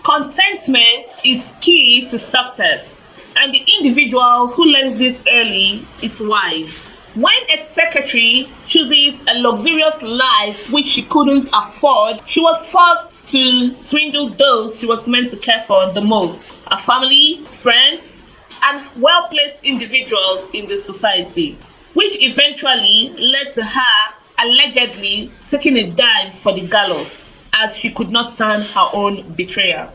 Contentment is key to success, and the individual who learns this early is wise. When a secretary chooses a luxurious life which she couldn't afford, she was forced to swindle those she was meant to care for the most: her family, friends, and well-placed individuals in the society, which eventually led to her allegedly taking a dive for the gallows, as she could not stand her own betrayal.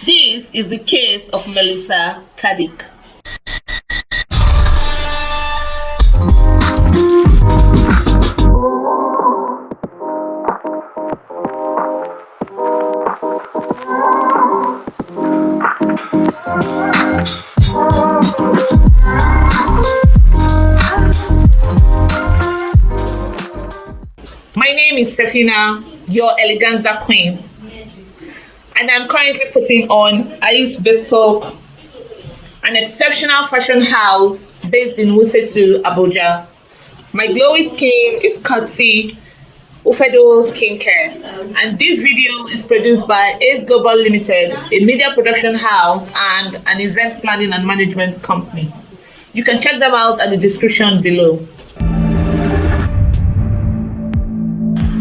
This is the case of Melissa Caddick. My name is Sefina, your Eleganza queen, and I'm currently putting on Ais Bespoke, an exceptional fashion house based in Ufedo, Abuja. My glowy skin is courtesy Ufedo skincare, and this video is produced by Ais Global Ltd, a media production house and an event planning and management company. You can check them out at the description below.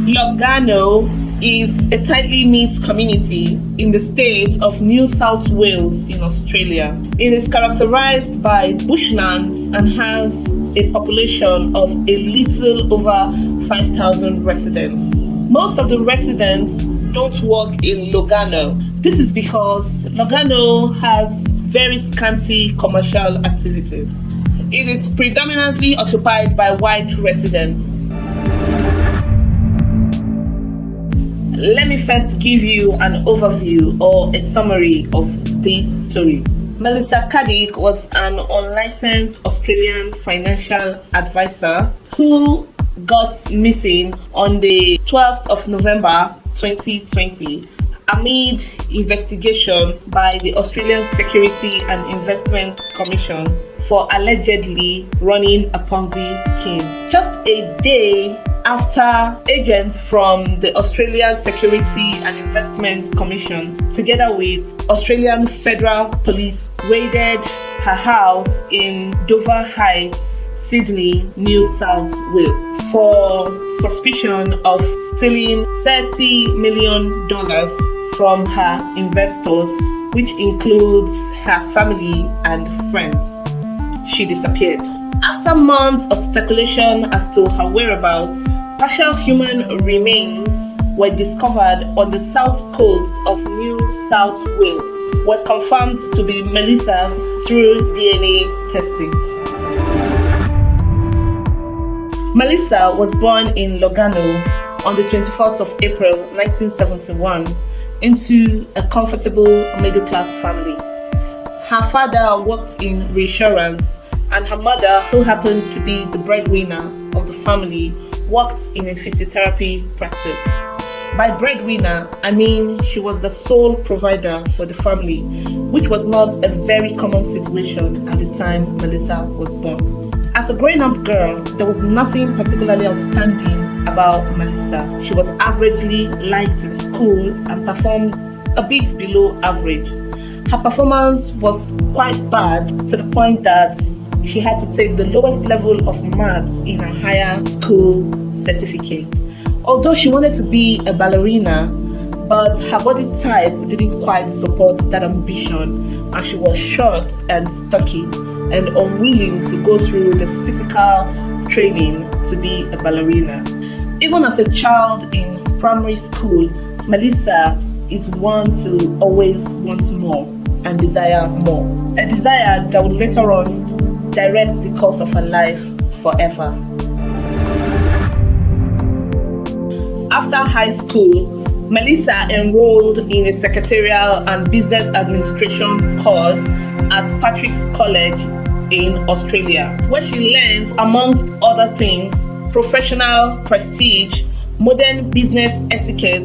Lugano is a tightly knit community in the state of New South Wales in Australia. It is characterized by bushlands and has a population of a little over 5,000 residents. Most of the residents don't work in Lugano. This is because Lugano has very scanty commercial activity. It is predominantly occupied by white residents. Let me first give you an overview or a summary of this story. Melissa Caddick was an unlicensed Australian financial advisor who got missing on the 12th of November 2020 amid investigation by the Australian Security and Investment Commission for allegedly running a Ponzi scheme. Just a day after agents from the Australian Security and Investment Commission, together with Australian Federal Police, raided her house in Dover Heights, Sydney, New South Wales, for suspicion of stealing $30 million from her investors, which includes her family and friends. She disappeared. After months of speculation as to her whereabouts, partial human remains were discovered on the south coast of New South Wales, were confirmed to be Melissa's through DNA testing. Melissa was born in Lugano on the 21st of April 1971 into a comfortable middle-class family. Her father worked in reinsurance, and her mother, who happened to be the breadwinner of the family, worked in a physiotherapy practice. By breadwinner, I mean she was the sole provider for the family, which was not a very common situation at the time Melissa was born. As a grown-up girl, there was nothing particularly outstanding about Melissa. She was averagely liked in school and performed a bit below average. Her performance was quite bad to the point that she had to take the lowest level of maths in her higher school certificate. Although she wanted to be a ballerina, but her body type didn't quite support that ambition, and she was short and stocky and unwilling to go through the physical training to be a ballerina. Even as a child in primary school, Melissa is one to always want more and desire more. A desire that would later on direct the course of her life forever. After high school, Melissa enrolled in a secretarial and business administration course at Patrick's College in Australia, where she learned, amongst other things, professional prestige, modern business etiquette,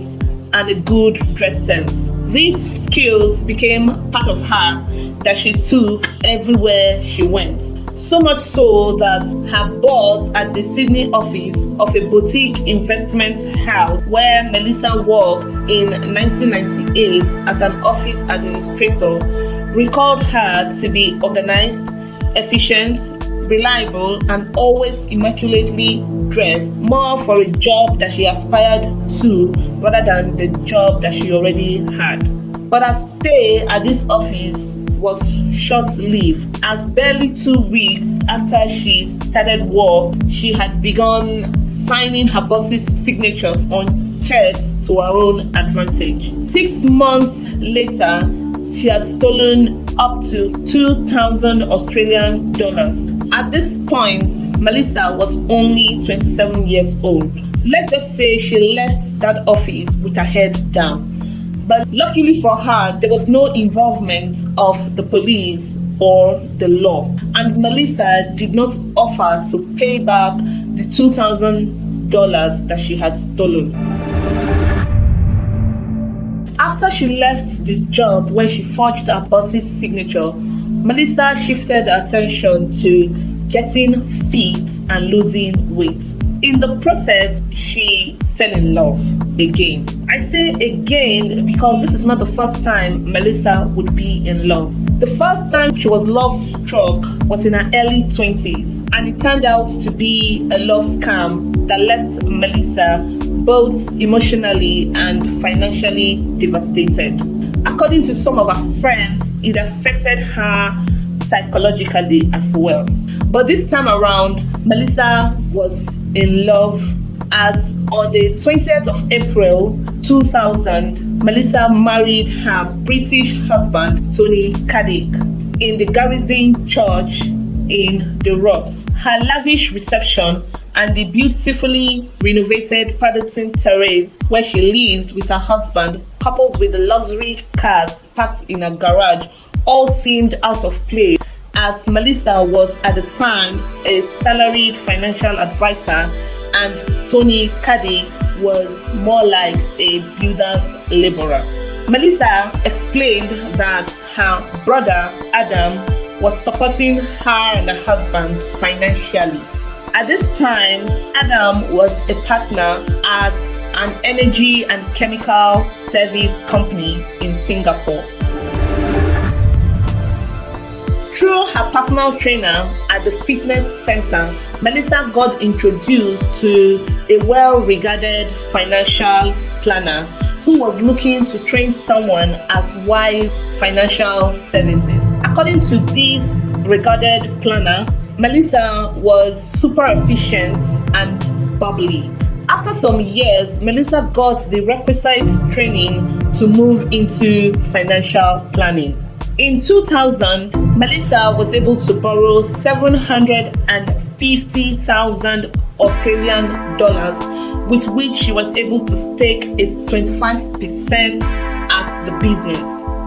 and a good dress sense. These skills became part of her that she took everywhere she went. So much so that her boss at the Sydney office of a boutique investment house where Melissa worked in 1998 as an office administrator recalled her to be organized, efficient, reliable, and always immaculately dressed, more for a job that she aspired to rather than the job that she already had. But her stay at this office was short-lived, as barely 2 weeks after she started work, she had begun signing her boss's signatures on checks to her own advantage. 6 months later, she had stolen up to 2,000 Australian dollars. At this point, Melissa was only 27 years old. Let's just say she left that office with her head down. But luckily for her, there was no involvement of the police or the law. And Melissa did not offer to pay back the $2,000 that she had stolen. After she left the job where she forged her boss's signature, Melissa shifted her attention to getting fit and losing weight. In the process, she fell in love again. I say again because this is not the first time Melissa would be in love. The first time she was love struck was in her early 20s, and it turned out to be a love scam that left Melissa both emotionally and financially devastated. According to some of her friends, it affected her psychologically as well. But this time around, Melissa was in love, as on the 20th of April 2000, Melissa married her British husband, Tony Caddick, in the Garrison Church in the Rock. Her lavish reception and the beautifully renovated Paddington Terrace where she lived with her husband, coupled with the luxury cars parked in her garage, all seemed out of place, as Melissa was at the time a salaried financial advisor and Tony Caddick was more like a builder's laborer. Melissa explained that her brother Adam was supporting her and her husband financially. At this time, Adam was a partner at an energy and chemical service company in Singapore. Through her personal trainer at the fitness center, Melissa got introduced to a well-regarded financial planner who was looking to train someone at Wise Financial Services. According to this regarded planner, Melissa was super efficient and bubbly. After some years, Melissa got the requisite training to move into financial planning. In 2000, Melissa was able to borrow 750,000 Australian dollars, with which she was able to stake a 25% at the business.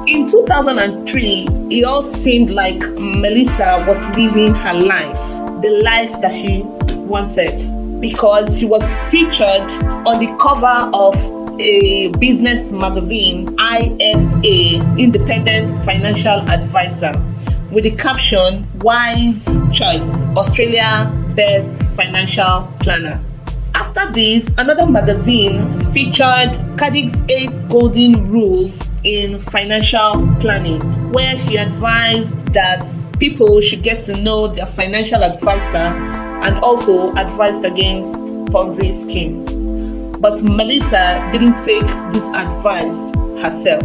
In 2003, it all seemed like Melissa was living her life, the life that she wanted, because she was featured on the cover of a business magazine, IFA, Independent Financial Advisor, with the caption, "Wise Choice, Australia Best Financial Planner." After this, another magazine featured Caddick's 8 golden rules in financial planning, where she advised that people should get to know their financial advisor and also advised against Ponzi schemes. But Melissa didn't take this advice herself.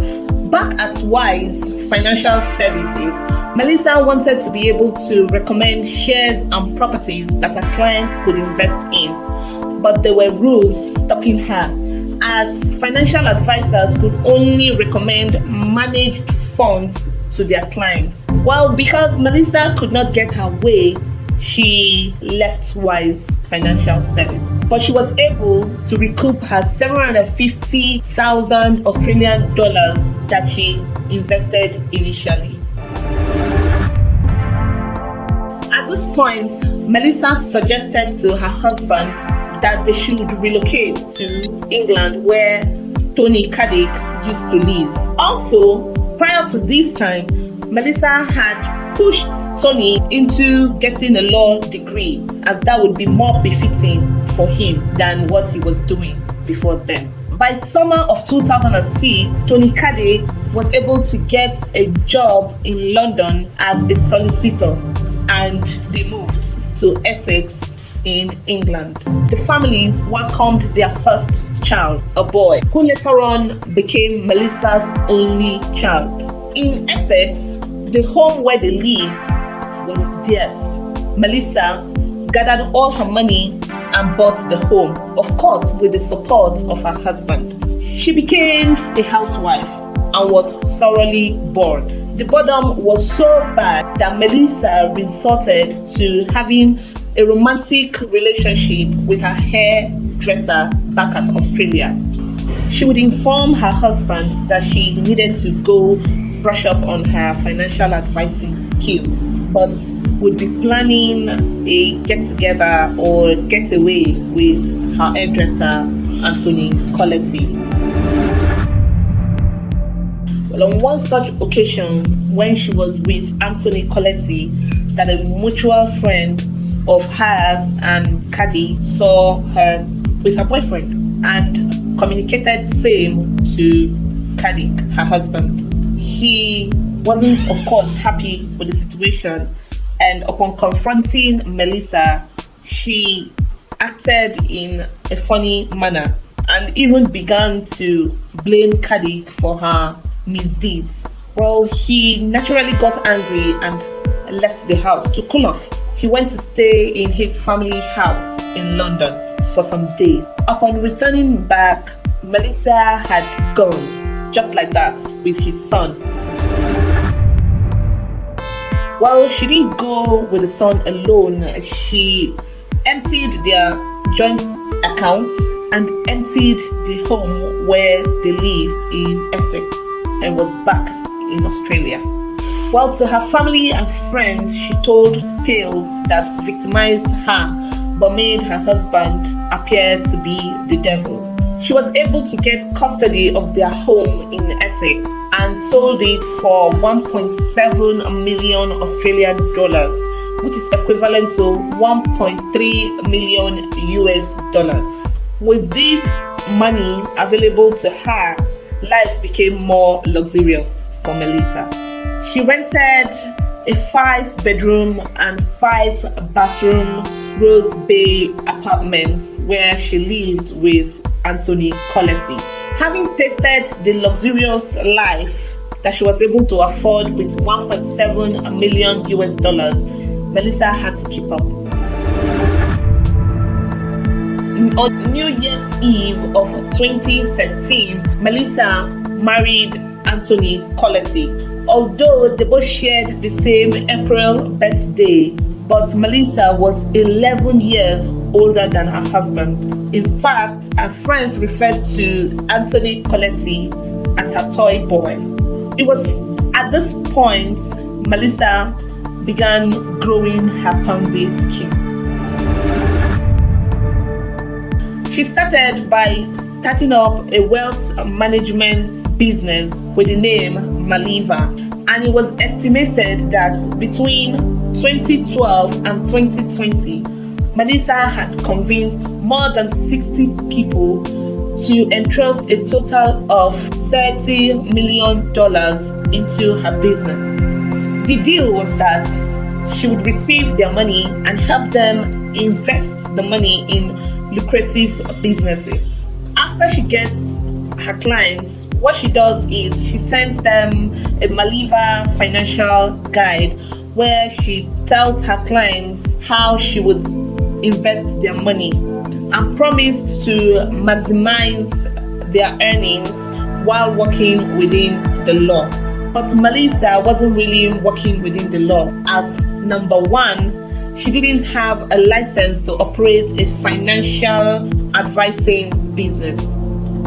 Back at Wise Financial Services, Melissa wanted to be able to recommend shares and properties that her clients could invest in. But there were rules stopping her, as financial advisors could only recommend managed funds to their clients. Well, because Melissa could not get her way, she left Wise Financial Service. But she was able to recoup her 750,000 Australian dollars that she invested initially. At this point, Melissa suggested to her husband that they should relocate to England, where Tony Caddick used to live. Also, prior to this time, Melissa had pushed Tony into getting a law degree, as that would be more befitting for him than what he was doing before then. By summer of 2006, Tony Caddick was able to get a job in London as a solicitor, and they moved to Essex in England. The family welcomed their first child, a boy, who later on became Melissa's only child. In Essex, the home where they lived was theirs. Melissa gathered all her money and bought the home, of course with the support of her husband. She became a housewife and was thoroughly bored. The boredom was so bad that Melissa resorted to having a romantic relationship with her hairdresser back at Australia. She would inform her husband that she needed to go brush up on her financial advising skills, but would be planning a get-together or getaway with her hairdresser, Anthony Coletti. Well, on one such occasion, when she was with Anthony Coletti, that a mutual friend of hers and Caddick saw her with her boyfriend and communicated same to Caddick, her husband. He wasn't, of course, happy with the situation, and upon confronting Melissa, she acted in a funny manner and even began to blame Caddick for her misdeeds. Well, he naturally got angry and left the house to cool off. He went to stay in his family house in London for some days. Upon returning back, Melissa had gone, just like that, with his son. Well, she didn't go with the son alone. She emptied their joint accounts and emptied the home where they lived in Essex and was back in Australia. Well, to her family and friends, she told tales that victimized her but made her husband appear to be the devil. She was able to get custody of their home in Essex and sold it for 1.7 million Australian dollars, which is equivalent to 1.3 million US dollars. With this money available to her, life became more luxurious for Melissa. She rented a 5-bedroom and 5-bathroom Rose Bay apartment where she lived with Anthony Coletti. Having tasted the luxurious life that she was able to afford with 1.7 million US dollars, Melissa had to keep up. On New Year's Eve of 2013, Melissa married Anthony Coletti. Although they both shared the same April birthday, but Melissa was 11 years older than her husband. In fact, her friends referred to Anthony Coletti as her toy boy. It was at this point Melissa began growing her Ponzi scheme. She started by starting up a wealth management business with the name Maliva, and it was estimated that between 2012 and 2020, Melissa had convinced more than 60 people to entrust a total of $30 million into her business. The deal was that she would receive their money and help them invest the money in lucrative businesses. After she gets her clients, what she does is she sends them a Maliva financial guide where she tells her clients how she would invest their money and promised to maximize their earnings while working within the law. But Melissa wasn't really working within the law, as number one, she didn't have a license to operate a financial advising business.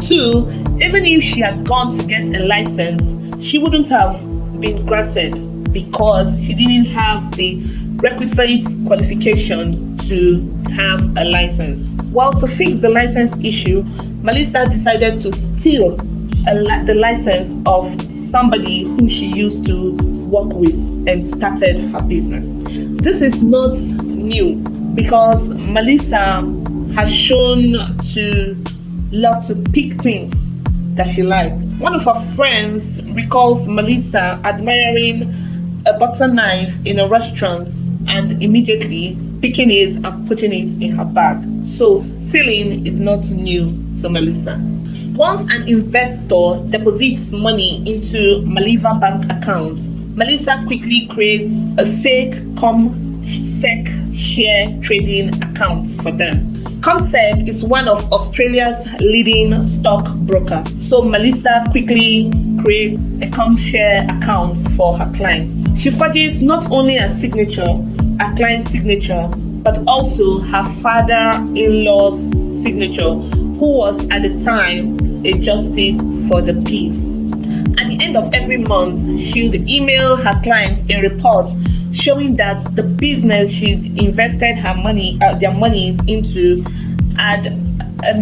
Two, even if she had gone to get a license, she wouldn't have been granted because she didn't have the requisite qualification to have a license. Well, to fix the license issue, Melissa decided to steal the license of somebody who she used to work with. and started her business. This is not new because Melissa has shown to love to pick things that she likes. One of her friends recalls Melissa admiring a butter knife in a restaurant and immediately picking it and putting it in her bag. So stealing is not new to Melissa. Once an investor deposits money into Maliva bank accounts, Melissa quickly creates a fake ComSec share trading account for them. ComSec is one of Australia's leading stock broker. So Melissa quickly creates a ComShare account for her clients. She forges not only her signature, her client's signature, but also her father-in-law's signature, who was at the time a justice for the peace. At the end of every month, she would email her clients a report showing that the business she invested their monies into had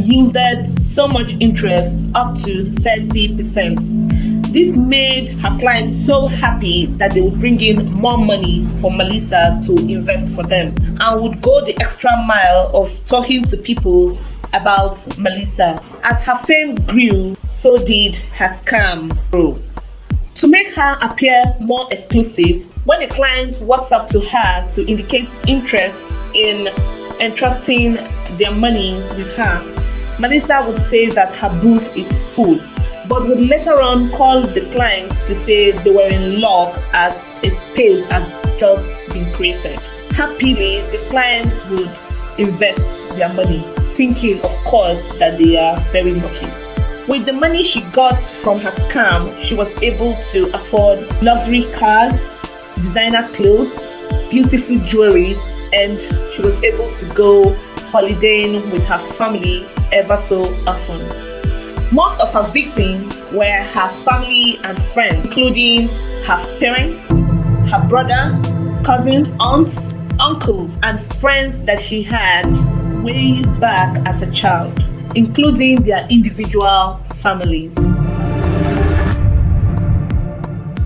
yielded so much interest, up to 30%. This made her clients so happy that they would bring in more money for Melissa to invest for them, and would go the extra mile of talking to people about Melissa. As her fame grew, so did her scam grow. To make her appear more exclusive, when a client walks up to her to indicate interest in entrusting their monies with her, Melissa would say that her booth is full, but would later on call the clients to say they were in luck as a space had just been created. Happily, the clients would invest their money, thinking, of course, that they are very lucky. With the money she got from her scam, she was able to afford luxury cars, designer clothes, beautiful jewelry, and she was able to go holidaying with her family ever so often. Most of her victims were her family and friends, including her parents, her brother, cousins, aunts, uncles, and friends that she had way back as a child, including their individual families.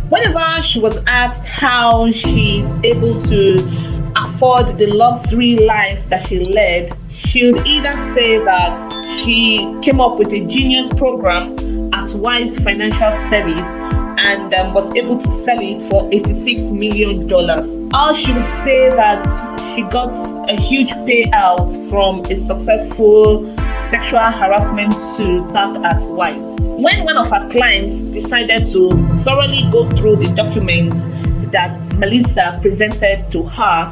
Whenever she was asked how she's able to afford the luxury life that she led, she would either say that she came up with a genius program at Wise Financial Service and was able to sell it for $86 million. Or she would say that she got a huge payout from a successful sexual harassment suit back at Wise. When one of her clients decided to thoroughly go through the documents that Melissa presented to her,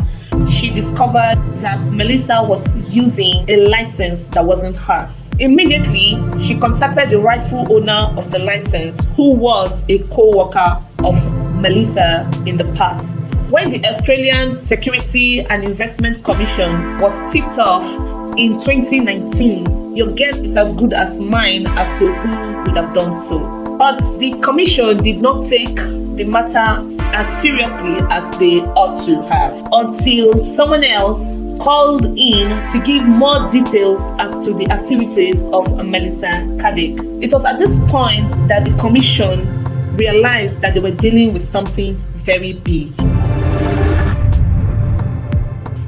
she discovered that Melissa was using a license that wasn't hers. Immediately, she contacted the rightful owner of the license, who was a co-worker of Melissa in the past. When the Australian Security and Investment Commission was tipped off in 2019, your guess is as good as mine as to who would have done so. But the commission did not take the matter as seriously as they ought to have, until someone else called in to give more details as to the activities of Melissa Caddick. It was at this point that the commission realized that they were dealing with something very big.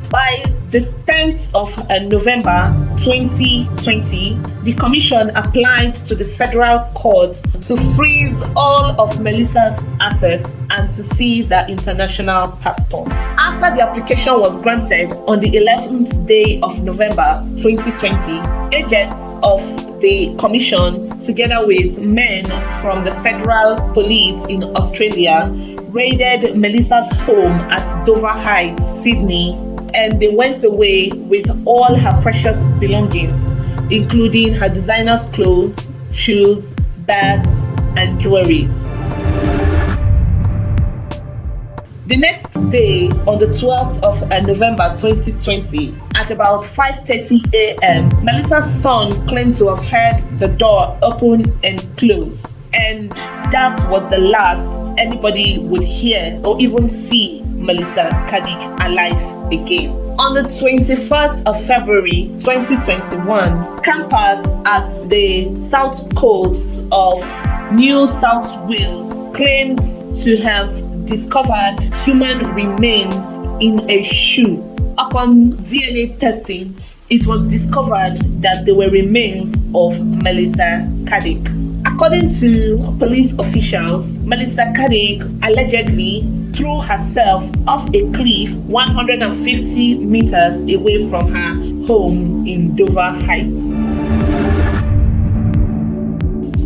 By the 10th of November 2020, the commission applied to the federal court to freeze all of Melissa's assets and to seize her international passport. After the application was granted on the 11th day of November 2020, agents of the commission, together with men from the federal police in Australia, raided Melissa's home at Dover Heights, Sydney, and they went away with all her precious belongings, including her designer's clothes, shoes, bags, and jewelry. The next day, on the 12th of November 2020, at about 5:30 a.m., Melissa's son claimed to have heard the door open and close, and that was the last anybody would hear or even see Melissa Caddick alive again. On the 21st of February 2021, campers at the south coast of New South Wales claimed to have discovered human remains in a shoe. Upon DNA testing, it was discovered that they were remains of Melissa Caddick. According to police officials, Melissa Caddick allegedly threw herself off a cliff 150 meters away from her home in Dover Heights.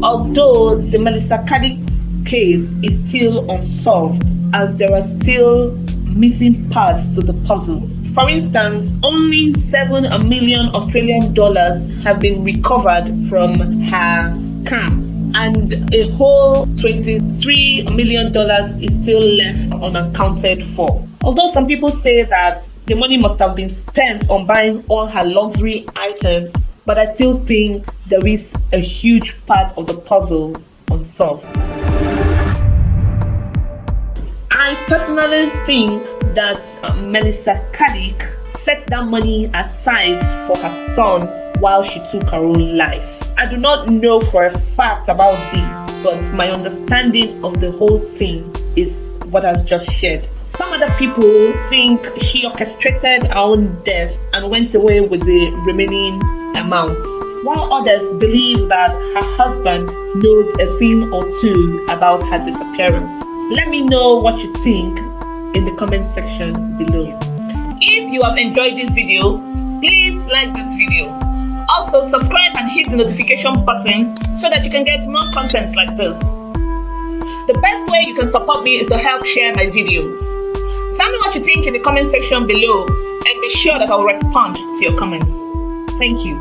Although the Melissa Caddick case is still unsolved, as there are still missing parts to the puzzle. For instance, only 7 million Australian dollars have been recovered from her scam, and a whole $23 million is still left unaccounted for. Although some people say that the money must have been spent on buying all her luxury items, but I still think there is a huge part of the puzzle unsolved. I personally think that Melissa Caddick set that money aside for her son while she took her own life. I do not know for a fact about this, but my understanding of the whole thing is what I've just shared. Some other people think she orchestrated her own death and went away with the remaining amount, while others believe that her husband knows a thing or two about her disappearance. Let me know what you think in the comment section below. If you have enjoyed this video, please like this video. Also subscribe and hit the notification button so that you can get more content like this. The best way you can support me is to help share my videos. Tell me what you think in the comment section below and be sure that I'll respond to your comments. Thank you.